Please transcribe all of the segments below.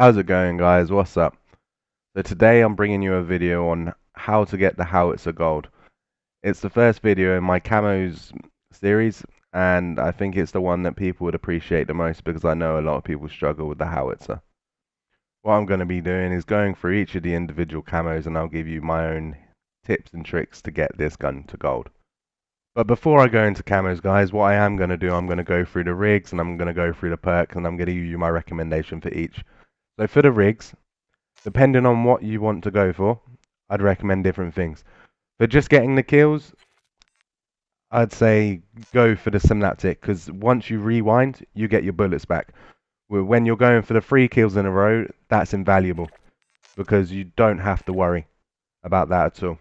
How's it going, guys? What's up? So today I'm bringing you a video on how to get the Howitzer gold. It's the first video in my camos series, and I think it's the one that people would appreciate the most because I know a lot of people struggle with the Howitzer. What I'm going to be doing is going through each of the individual camos, and I'll give you my own tips and tricks to get this gun to gold. But before I go into camos, guys, what I am going to do, I'm going to go through the rigs, and I'm going to go through the perks, and I'm going to give you my recommendation for each. So for the rigs, depending on what you want to go for, I'd recommend different things. For just getting the kills, I'd say go for the synaptic, because once you rewind, you get your bullets back. When you're going for the 3 kills in a row, that's invaluable, because you don't have to worry about that at all.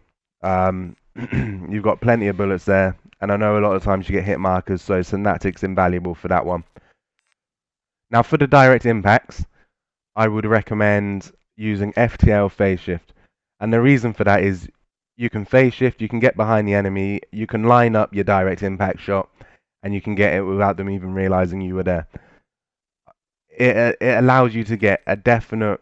You've got plenty of bullets there, and I know a lot of times you get hit markers, so synaptic's invaluable for that one. Now for the direct impacts, I would recommend using FTL phase shift, and the reason for that is you can phase shift, you can get behind the enemy, you can line up your direct impact shot, and you can get it without them even realizing you were there. It allows you to get a definite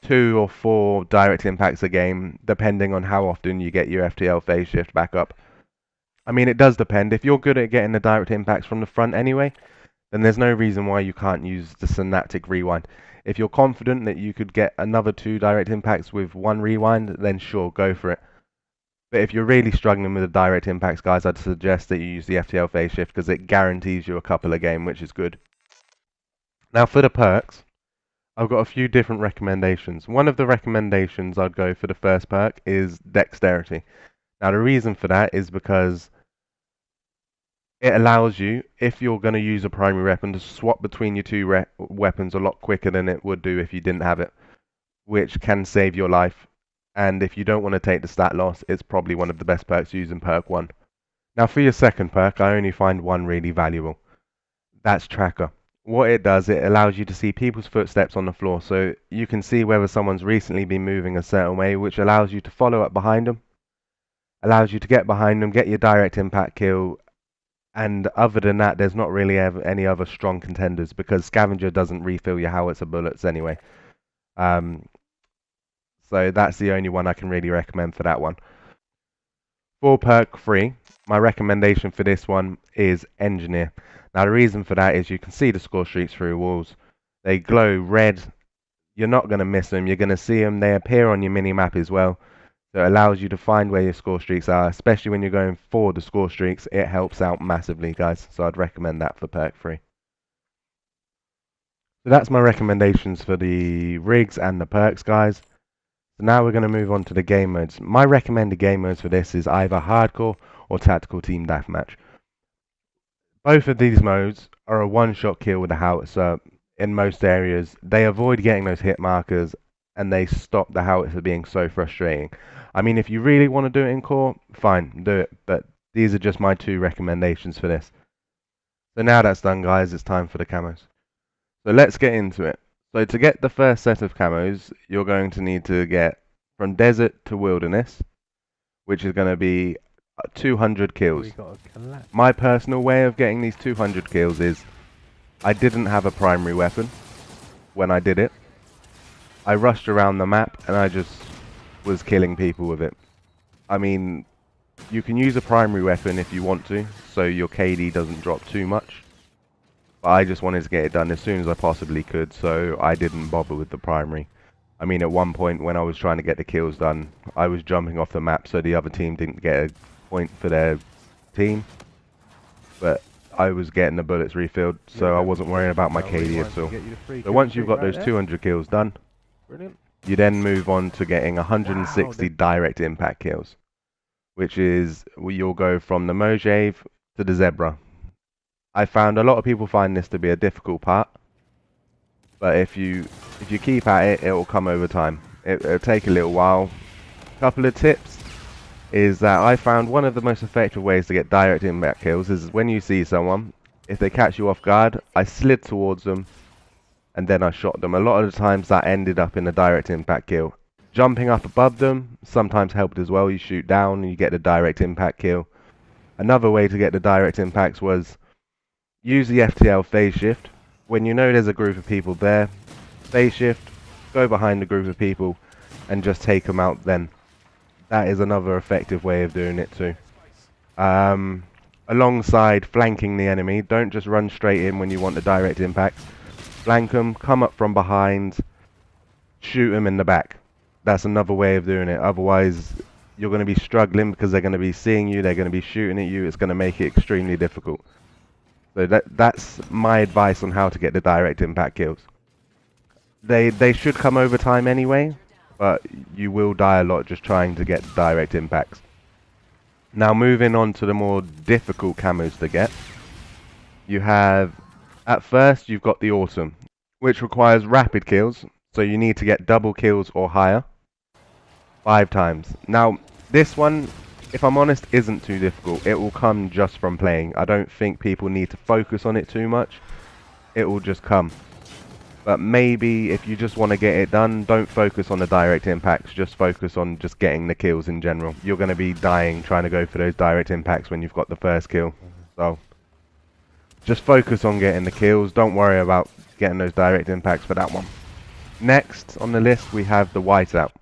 2 or 4 direct impacts a game, depending on how often you get your FTL phase shift back up. I mean, it does depend. If you're good at getting the direct impacts from the front anyway, then there's no reason why you can't use the synaptic rewind. If you're confident that you could get another 2 direct impacts with 1 rewind, then sure, go for it. But if you're really struggling with the direct impacts, guys, I'd suggest that you use the FTL phase shift because it guarantees you a couple a game, which is good. Now for the perks, I've got a few different recommendations. One of the recommendations I'd go for the first perk is dexterity. Now the reason for that is because it allows you, if you're going to use a primary weapon, to swap between your 2 weapons a lot quicker than it would do if you didn't have it, which can save your life. And if you don't want to take the stat loss, it's probably one of the best perks to use in perk 1. Now for your second perk, I only find one really valuable. That's tracker. What it does, it allows you to see people's footsteps on the floor, so you can see whether someone's recently been moving a certain way, which allows you to follow up behind them, allows you to get behind them, get your direct impact kill, and other than that, there's not really any other strong contenders because Scavenger doesn't refill your howitzer bullets anyway. So that's the only one I can really recommend for that one. For perk 3, my recommendation for this one is Engineer. Now the reason for that is you can see the score streaks through walls. They glow red. You're not going to miss them. You're going to see them. They appear on your mini-map as well. So it allows you to find where your score streaks are, especially when you're going for the score streaks. It helps out massively, guys. So I'd recommend that for perk 3. So that's my recommendations for the rigs and the perks, guys. So now we're going to move on to the game modes. My recommended game modes for this is either hardcore or tactical team deathmatch. Both of these modes are a one-shot kill with the howitzer in most areas. They avoid getting those hit markers and they stop the howitzer being so frustrating. I mean, if you really want to do it in core, fine, do it. But these are just my 2 recommendations for this. So now that's done, guys, it's time for the camos. So let's get into it. So to get the first set of camos, you're going to need to get from desert to wilderness, which is going to be 200 kills. My personal way of getting these 200 kills is I didn't have a primary weapon when I did it. I rushed around the map and I just was killing people with it. I mean, you can use a primary weapon if you want to, so your KD doesn't drop too much. But I just wanted to get it done as soon as I possibly could, so I didn't bother with the primary. I mean, at one point when I was trying to get the kills done, I was jumping off the map so the other team didn't get a point for their team. But I was getting the bullets refilled, so I wasn't worrying about my KD at all. So once you've got those 200 kills done, you then move on to getting 160 direct impact kills, which is you'll go from the Mojave to the Zebra. I found a lot of people find this to be a difficult part, but if you keep at it, it will come over time. It'll take a little while. A couple of tips is that I found one of the most effective ways to get direct impact kills is when you see someone, if they catch you off guard, I slid towards them and then I shot them. A lot of the times that ended up in a direct impact kill. Jumping up above them sometimes helped as well. You shoot down and you get the direct impact kill. Another way to get the direct impacts was use the FTL phase shift. When you know there's a group of people there, phase shift, go behind a group of people and just take them out then. That is another effective way of doing it too. Alongside flanking the enemy, don't just run straight in when you want the direct impact. Flank them, come up from behind, shoot them in the back. That's another way of doing it. Otherwise, you're going to be struggling because they're going to be seeing you, they're going to be shooting at you. It's going to make it extremely difficult. So that's my advice on how to get the direct impact kills. They should come over time anyway, but you will die a lot just trying to get direct impacts. Now moving on to the more difficult camos to get. You have, at first you've got the Autumn, which requires rapid kills, so you need to get double kills or higher 5 times. Now this one, if I'm honest, isn't too difficult. It will come just from playing. I don't think people need to focus on it too much. It will just come. But maybe if you just want to get it done, don't focus on the direct impacts, just focus on just getting the kills in general. You're going to be dying trying to go for those direct impacts when you've got the first kill. So just focus on getting the kills, don't worry about getting those direct impacts for that one. Next on the list we have the Whiteout,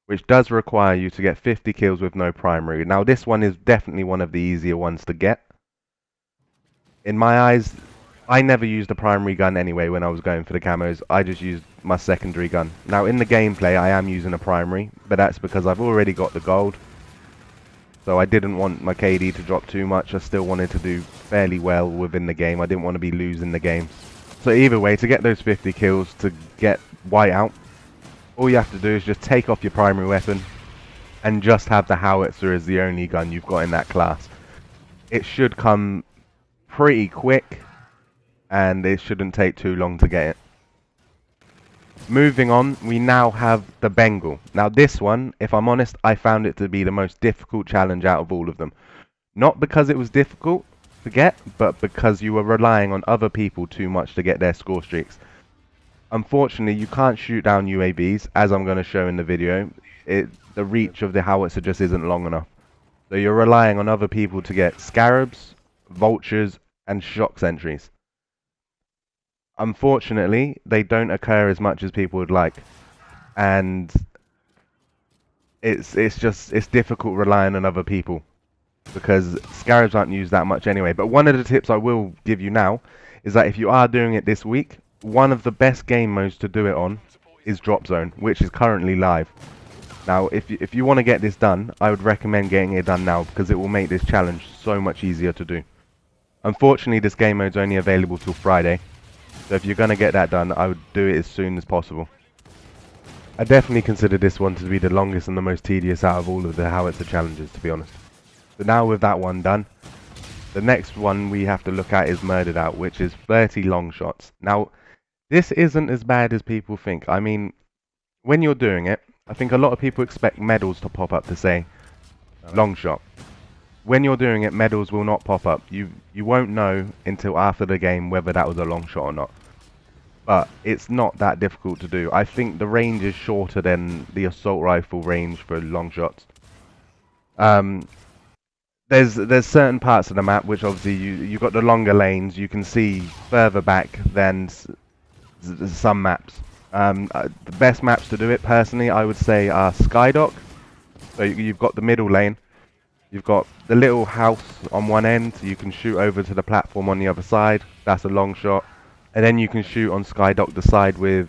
which does require you to get 50 kills with no primary. Now this one is definitely one of the easier ones to get. In my eyes, I never used a primary gun anyway when I was going for the camos. I just used my secondary gun. Now in the gameplay I am using a primary, but that's because I've already got the gold. So I didn't want my KD to drop too much. I still wanted to do fairly well within the game. I didn't want to be losing the game. So either way, to get those 50 kills, to get Whiteout, all you have to do is just take off your primary weapon and just have the Howitzer as the only gun you've got in that class. It should come pretty quick, and it shouldn't take too long to get it. Moving on, we now have the Bengal. Now this one, if I'm honest, I found it to be the most difficult challenge out of all of them. Not because it was difficult to get, but because you were relying on other people too much to get their score streaks. Unfortunately, you can't shoot down UAVs, as I'm going to show in the video. The reach of the Howitzer just isn't long enough. So you're relying on other people to get Scarabs, Vultures, and Shock Sentries. Unfortunately, they don't occur as much as people would like, and it's difficult relying on other people because Scarabs aren't used that much anyway. But one of the tips I will give you now is that if you are doing it this week, one of the best game modes to do it on is Drop Zone, which is currently live. Now, if you want to get this done, I would recommend getting it done now because it will make this challenge so much easier to do. Unfortunately, this game mode is only available till Friday. So if you're going to get that done, I would do it as soon as possible. I definitely consider this one to be the longest and the most tedious out of all of the Howitzer challenges, to be honest. So now with that one done, the next one we have to look at is Murdered Out, which is 30 long shots. Now, this isn't as bad as people think. I mean, when you're doing it, I think a lot of people expect medals to pop up to say long shot. When you're doing it, medals will not pop up. You won't know until after the game whether that was a long shot or not. But it's not that difficult to do. I think the range is shorter than the assault rifle range for long shots. There's certain parts of the map which obviously you've got the longer lanes. You can see further back than some maps. The best maps to do it, personally, I would say are Skydock. So you've got the middle lane. You've got the little house on one end. You can shoot over to the platform on the other side. That's a long shot. And then you can shoot on Skydock the side with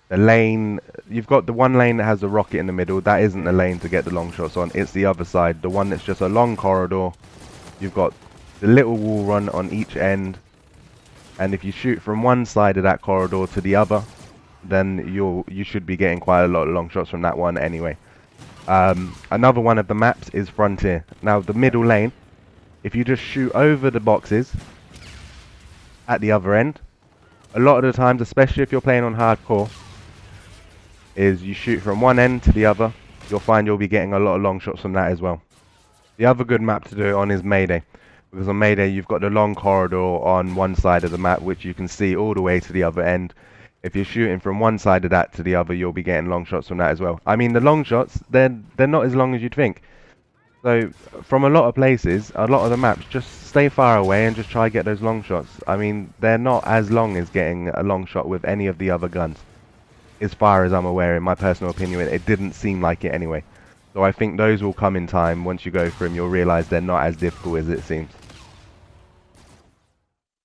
the lane. You've got the one lane that has a rocket in the middle. That isn't the lane to get the long shots on. It's the other side, the one that's just a long corridor. You've got the little wall run on each end. And if you shoot from one side of that corridor to the other, then you should be getting quite a lot of long shots from that one anyway. Another one of the maps is Frontier. Now the middle lane, if you just shoot over the boxes at the other end, a lot of the times, especially if you're playing on hardcore, is you shoot from one end to the other, you'll find you'll be getting a lot of long shots from that as well. The other good map to do it on is Mayday, because on Mayday you've got the long corridor on one side of the map which you can see all the way to the other end. If you're shooting from one side of that to the other, you'll be getting long shots from that as well. I mean, the long shots, they're not as long as you'd think. So from a lot of places, a lot of the maps, just stay far away and just try to get those long shots. I mean, they're not as long as getting a long shot with any of the other guns. as far as I'm aware, in my personal opinion. It didn't seem like it anyway. So I think those will come in time. Once you go through them, you'll realise they're not as difficult as it seems.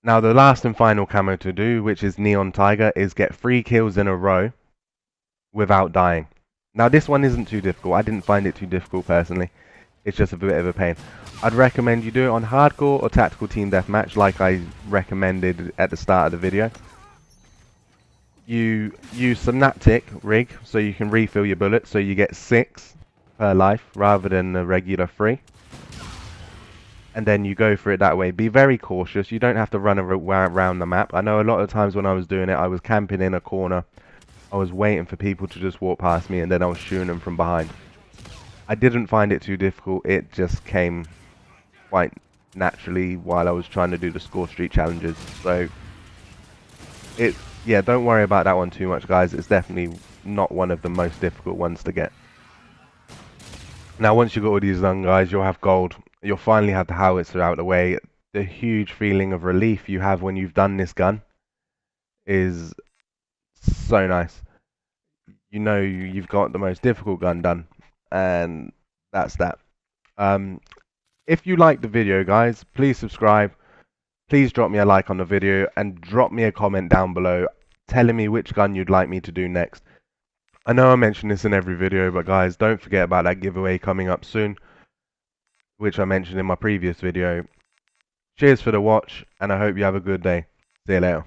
Now the last and final camo to do, which is Neon Tiger, is get 3 kills in a row without dying. Now this one isn't too difficult. I didn't find it too difficult personally. It's just a bit of a pain. I'd recommend you do it on hardcore or tactical team deathmatch like I recommended at the start of the video. You use Synaptic rig so you can refill your bullets, so you get 6 per life rather than the regular 3. And then you go for it that way. Be very cautious. You don't have to run around the map. I know a lot of times when I was doing it, I was camping in a corner. I was waiting for people to just walk past me, and then I was shooting them from behind. I didn't find it too difficult. It just came quite naturally while I was trying to do the score streak challenges. So yeah, don't worry about that one too much, guys. It's definitely not one of the most difficult ones to get. Now once you've got all these done, guys, you'll have gold. You'll finally have the Howitzer out of the way. The huge feeling of relief you have when you've done this gun is so nice. You know you've got the most difficult gun done, and that's that. If you like the video, guys, please subscribe. Please drop me a like on the video and drop me a comment down below telling me which gun you'd like me to do next. I know I mention this in every video, but guys, don't forget about that giveaway coming up soon, which I mentioned in my previous video. Cheers for the watch, and I hope you have a good day. See you later.